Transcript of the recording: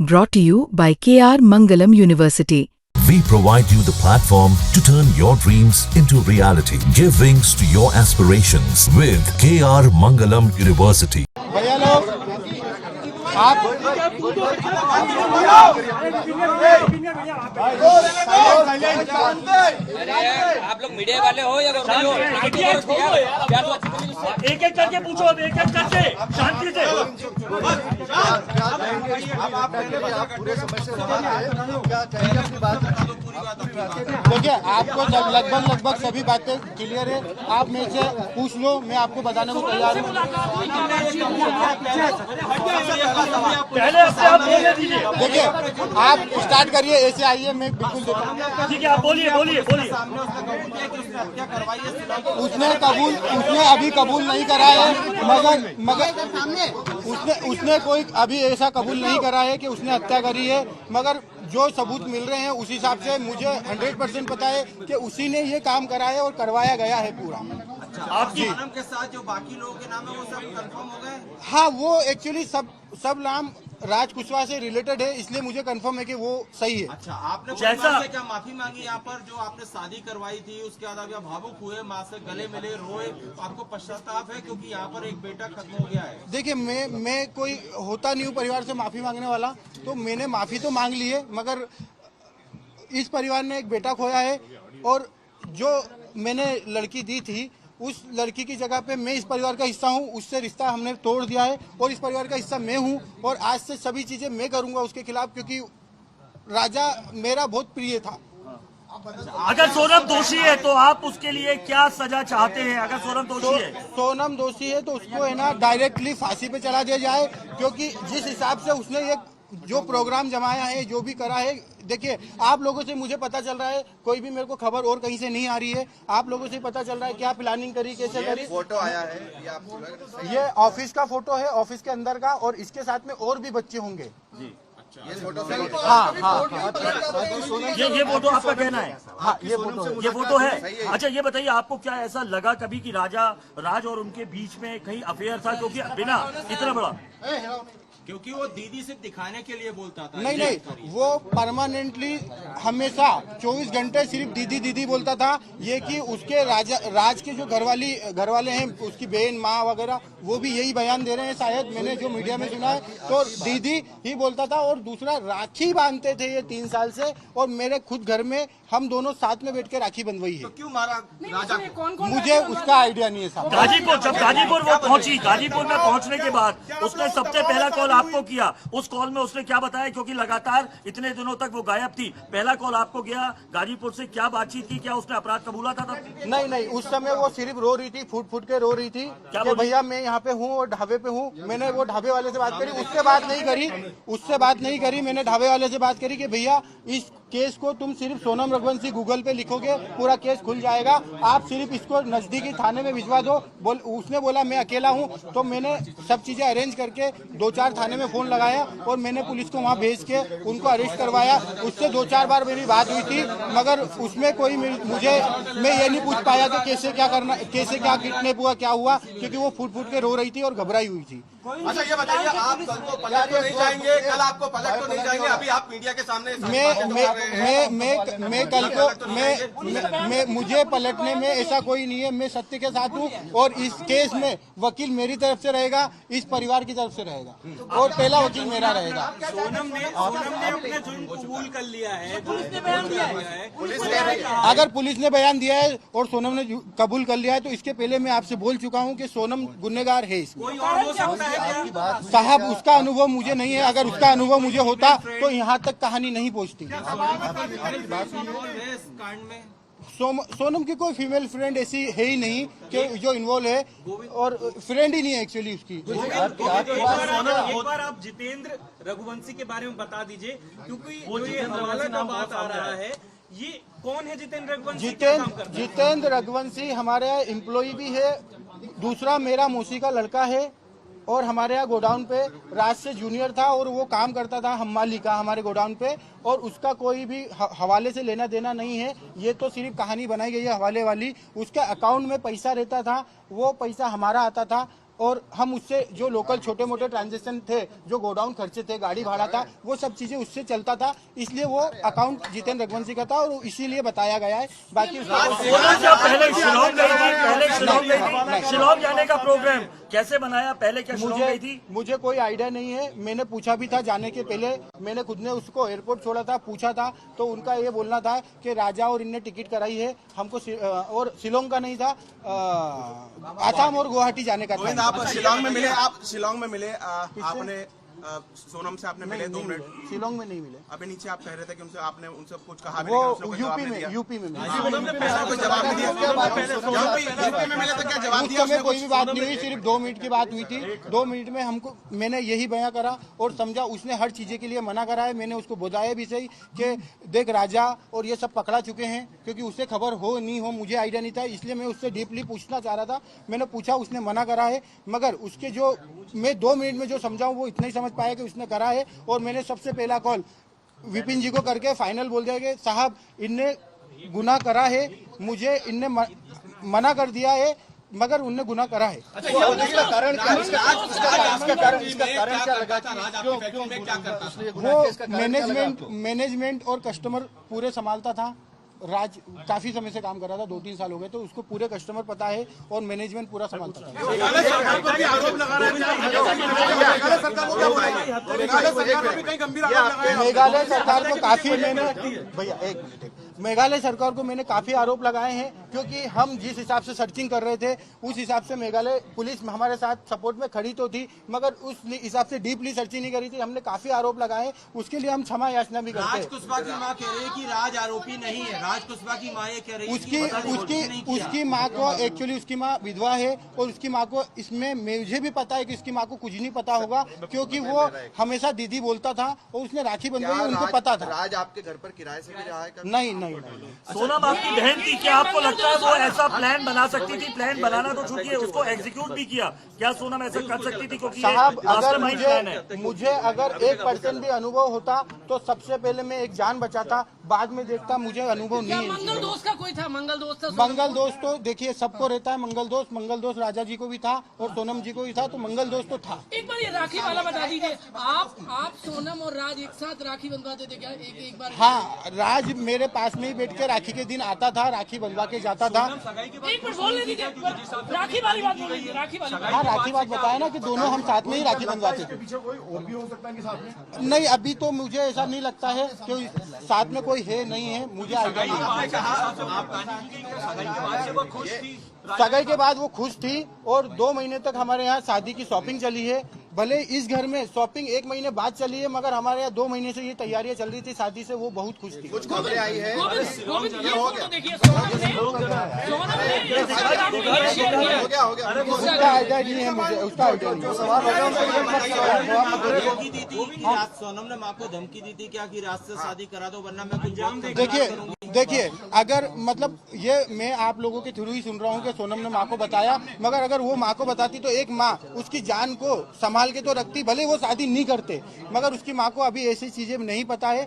Brought to you by KR Mangalam University. We provide you the platform to turn your dreams into reality. Give wings to your aspirations with KR Mangalam University. भैया लोग आप लोग media वाले हो या एक एक करके पूछो, अब एक एक करके शांति से। देखिए, आपको जब लगभग सभी बातें क्लियर है, आप मेरे से पूछ लो, मैं आपको बताने को तैयार हूँ। पहले अपने आप बोलने दीजिए। देखिए, आप स्टार्ट करिए, ऐसे आइए, मैं बिल्कुल देखता हूँ। ठीक है, आप बोलिए बोलिए बोलिए। उसने अभी कबूल नहीं करा है, मगर उसने कोई अभी ऐसा कबूल नहीं करा है कि उसने हत्या करी है, मगर जो सबूत मिल रहे हैं उस हिसाब से मुझे 100% पता है कि उसी ने ये काम करा है और करवाया गया है पूरा। आपके नाम के साथ जो बाकी लोगों के नाम है वो सब कंफर्म हो गए? हाँ, वो एक्चुअली सब नाम राज कुशवाहा से रिलेटेड है, इसलिए मुझे कंफर्म है कि वो सही है। अच्छा, आपने जैसा माँ से क्या माफी मांगी यहाँ पर जो आपने शादी करवाई थी, उसके बाद आप भावुक हुए, माँ से गले मिले, रोए, आपको पश्चाताप है क्योंकि यहाँ पर एक बेटा खत्म हो गया है? देखिए, मैं कोई होता नहीं हूँ परिवार से माफी मांगने वाला, तो मैंने माफी तो मांग ली है, मगर इस परिवार ने एक बेटा खोया है और जो मैंने लड़की दी थी उस लड़की की जगह पे मैं इस परिवार का हिस्सा हूँ, उससे रिश्ता हमने तोड़ दिया है और इस परिवार का हिस्सा मैं हूँ और आज से सभी चीजें मैं करूंगा उसके खिलाफ, क्योंकि राजा मेरा बहुत प्रिय था। अगर सोनम दोषी है तो आप उसके लिए क्या सजा चाहते हैं? अगर सोनम दोषी है तो उसको है ना डायरेक्टली फांसी पे चला दिया जाए, क्योंकि जिस हिसाब से उसने ये जो प्रोग्राम जमाया है, जो भी करा है, देखिए आप लोगों से मुझे पता चल रहा है, कोई भी मेरे को खबर और कहीं से नहीं आ रही है, आप लोगों से पता चल रहा है क्या प्लानिंग करी, कैसे करी। फोटो आया है ये ऑफिस का फोटो है, ऑफिस के अंदर का, और इसके साथ में और भी बच्चे होंगे जी। ये फोटो सही है? हाँ, ये फोटो आपका कहना है? हाँ, ये फोटो है। अच्छा, ये बताइए, आपको क्या ऐसा लगा कभी कि राज और उनके बीच में कहीं अफेयर था? क्योंकि बिना इतना बड़ा, क्योंकि वो दीदी सिर्फ दिखाने के लिए बोलता था। नहीं, वो परमानेंटली हमेशा 24 घंटे सिर्फ दीदी दीदी बोलता था। ये कि उसके राज के जो घर वाले हैं, उसकी बहन, माँ वगैरह, वो भी यही बयान दे रहे हैं, शायद मैंने जो मीडिया में सुना है, तो दीदी ही बोलता था। और दूसरा, राखी बांधते थे ये 3 साल से, और मेरे खुद घर में हम दोनों साथ में बैठ के राखी बंधवाई है। तो क्यों मारा राजा को? मुझे उसका आइडिया नहीं है साहब। गाजीपुर वो पहुंची, गाजीपुर में पहुंचने के बाद उसने सबसे पहला कॉल आपको किया। उस कॉल में उसने क्या बताया? क्योंकि लगातार इतने दिनों तक वो गायब थी। पहला कॉल आपको गया गाजीपुर से, क्या बातचीत की? क्या उसने अपराध कबूला था तब? नहीं, उस समय वो सिर्फ रो रही थी, फूट के रो रही थी कि भैया मैं यहाँ पे हूँ और ढाबे पे हूँ। मैंने वो ढाबे वाले से बात करी, उससे बात नहीं करी। मैंने ढाबे वाले से बात करी कि भैया इस केस को तुम सिर्फ सोनम रघुवंशी गूगल पे लिखोगे, पूरा केस खुल जाएगा, आप सिर्फ इसको नजदीकी थाने में भिजवा दो। उसने बोला मैं अकेला हूँ, तो मैंने सब चीजें अरेंज करके 2-4 थाने में फोन लगाया और मैंने पुलिस को वहाँ भेज के उनको अरेस्ट करवाया। उससे 2-4 बार मेरी बात हुई थी, मगर उसमें कोई मैं ये नहीं पूछ पाया कि कैसे क्या किडनैप हुआ, क्या हुआ, क्योंकि वो फूट के रो रही थी और घबराई हुई थी। अच्छा, ये बताइए, आप कल तो पलट तो नहीं जाएंगे? कल आपको पलट तो नहीं जाएंगे? अभी आप मीडिया के सामने मैं कल को मुझे पलटने में ऐसा कोई नहीं है। मैं सत्य के साथ हूँ और इस केस में वकील मेरी तरफ से रहेगा, इस परिवार की तरफ से रहेगा, और पहला वकील मेरा रहेगा। सोनम ने अपने जुर्म कबूल कर लिया है, पुलिस ने बयान दिया है। अगर पुलिस ने बयान दिया है और सोनम ने कबूल कर लिया है, तो इसके पहले मैं आपसे बोल चुका हूँ कि सोनम गुनहगार है इसमें। कोई और हो सकता है क्या? साहब, उसका अनुभव मुझे नहीं है। अगर उसका अनुभव मुझे होता तो यहाँ तक कहानी नहीं पहुँचती। सोनम की कोई फीमेल फ्रेंड ऐसी है ही नहीं कि जो इन्वॉल्व है, और फ्रेंड ही नहीं है एक्चुअली उसकी। एक बार आप जितेंद्र रघुवंशी के बारे में बता दीजिए, क्योंकि ये हवाला का बात आ रहा है, ये कौन है जितेंद्र रघुवंशी? जितेंद्र रघुवंशी हमारे यहाँ एम्प्लॉय भी है, दूसरा मेरा मौसी का लड़का है, और हमारे यहाँ गोडाउन पे राज से जूनियर था और वो काम करता था हम्माली का हमारे गोडाउन पे, और उसका कोई भी हवाले से लेना देना नहीं है। ये तो सिर्फ कहानी बनाई गई है हवाले वाली। उसके अकाउंट में पैसा रहता था, वो पैसा हमारा आता था। और हम उससे जो लोकल छोटे मोटे ट्रांजेक्शन थे, जो गोडाउन खर्चे थे, गाड़ी भाड़ा था, वो सब चीजें उससे चलता था, इसलिए वो अकाउंट जितेंद्र रघुवंशी का था और इसीलिए बताया गया है। बाकी पहले शिलोंग गई थी, शिलोंग जाने का प्रोग्राम कैसे बनाया, पहले क्या शिलोंग गई थी? मुझे कोई आइडिया नहीं है, मैंने पूछा भी था जाने के पहले, मैंने खुद ने उसको एयरपोर्ट छोड़ा था, पूछा था, तो उनका ये बोलना था कि राजा और इनने टिकट कराई है हमको, और शिलोंग का नहीं था, आसाम और गुवाहाटी जाने का था। आप शिलोंग में मिले आपने सोनम से आपने मिले 2 मिनट? शिलोंग में नहीं मिले। अभी नीचे आप कह रहे थे कि उनसे आपने उनसे कुछ कहा भी वो नहीं, यूपी में मिले। यूपी में मिले तो क्या जवाब दिया? उस समय कोई भी बात नहीं हुई, सिर्फ 2 मिनट की बात हुई थी। 2 मिनट में हमको, मैंने यही बयां करा और समझा, उसने हर चीजें के लिए मना करा है। मैंने उसको बताया भी सही कि देख राजा और ये सब पकड़ा चुके हैं, क्योंकि उससे खबर हो नहीं हो मुझे आइडिया नहीं था, इसलिए मैं उससे डीपली पूछना चाह रहा था। मैंने पूछा, उसने मना करा है, मगर उसके जो मैं 2 मिनट में जो समझाऊं वो इतना ही समझ पाया कि उसने करा है। और मैंने सबसे पहला कॉल विपिन जी को करके फाइनल बोल दिया कि साहब इनने गुनाह करा है, मुझे इनने मना कर दिया है, मगर उनने गुनाह करा है। इसका कारण क्या लगा? वो मैनेजमेंट और कस्टमर पूरे संभालता था। राज काफी समय से काम कर रहा था, 2-3 साल हो गए, तो उसको पूरे कस्टमर पता है और मैनेजमेंट पूरा संभालता था। मेघालय सरकार को काफी मेघालय सरकार को मैंने काफी आरोप लगाए हैं, क्योंकि हम जिस हिसाब से सर्चिंग कर रहे थे उस हिसाब से मेघालय पुलिस हमारे साथ सपोर्ट में खड़ी तो थी, मगर उस हिसाब से डीपली सर्चिंग नहीं करी थी। हमने काफी आरोप लगाए, उसके लिए हम क्षमा याचना भी करते हैं। राज कुशवाहा की मां कह रही है कि राज आरोपी नहीं है। राज कुशवाहा की मां ये कह रही है उसकी माँ को, एक्चुअली उसकी माँ विधवा है और उसकी माँ को, इसमें मुझे भी पता है कि उसकी माँ को कुछ नहीं पता होगा, क्योंकि वो हमेशा दीदी बोलता था और उसने राखी बंधवाई, उनको पता था। राज आपके घर पर किराए से भी रहा है? नहीं। सोनम आपकी बहन थी, क्या आपको लगता है वो ऐसा प्लान बना सकती थी? प्लान बनाना तो छूटिए, उसको एग्जीक्यूट भी किया, क्या सोनम ऐसा कर सकती थी? क्योंकि साहब अगर मुझे अगर 1% भी अनुभव होता तो सबसे पहले मैं एक जान बचाता, बाद में देखता। मुझे अनुभव नहीं है। मंगल दोस्त का कोई था? मंगल दोस्त तो देखिए सबको रहता है मंगल दोस्त राजा जी को भी था और सोनम जी को भी था, तो मंगल दोस्त तो था। एक बार ये राखी वाला बता दीजिए, आप सोनम और राज एक साथ राखी बंधवाते थे क्या? एक बार हाँ, राज मेरे पास में ही बैठ के राखी के दिन आता था, राखी बंधवा के जाता था। एक बार बोलने दीजिए, राखी वाली बात बोलिए। हाँ, राखी बात बताया ना कि दोनों हम साथ में ही राखी बंधवाते थे। नहीं, अभी तो मुझे ऐसा नहीं लगता है कि साथ में कोई है, नहीं है, मुझे आइडिया नहीं। सगाई के बाद वो खुश थी और 2 महीने तक हमारे यहाँ शादी की शॉपिंग चली है। भले इस घर में शॉपिंग 1 महीने बाद चली है, मगर हमारे यहाँ 2 महीने से ये तैयारियां चल रही थी शादी से, वो बहुत खुश थी। कुछ खबरें आई है? उसका आइडिया नहीं है मुझे, उसका आइडिया नहीं है। सोनम ने माँ को धमकी दी थी क्या कि राज से शादी करा दो वरना मैं कुछ देखिए अगर मतलब ये मैं आप लोगों के थ्रू ही सुन रहा हूँ कि सोनम ने माँ को बताया, मगर अगर वो माँ को बताती तो एक माँ उसकी जान को संभाल के तो रखती, भले वो शादी नहीं करते, मगर उसकी माँ को अभी ऐसी चीजें नहीं पता है।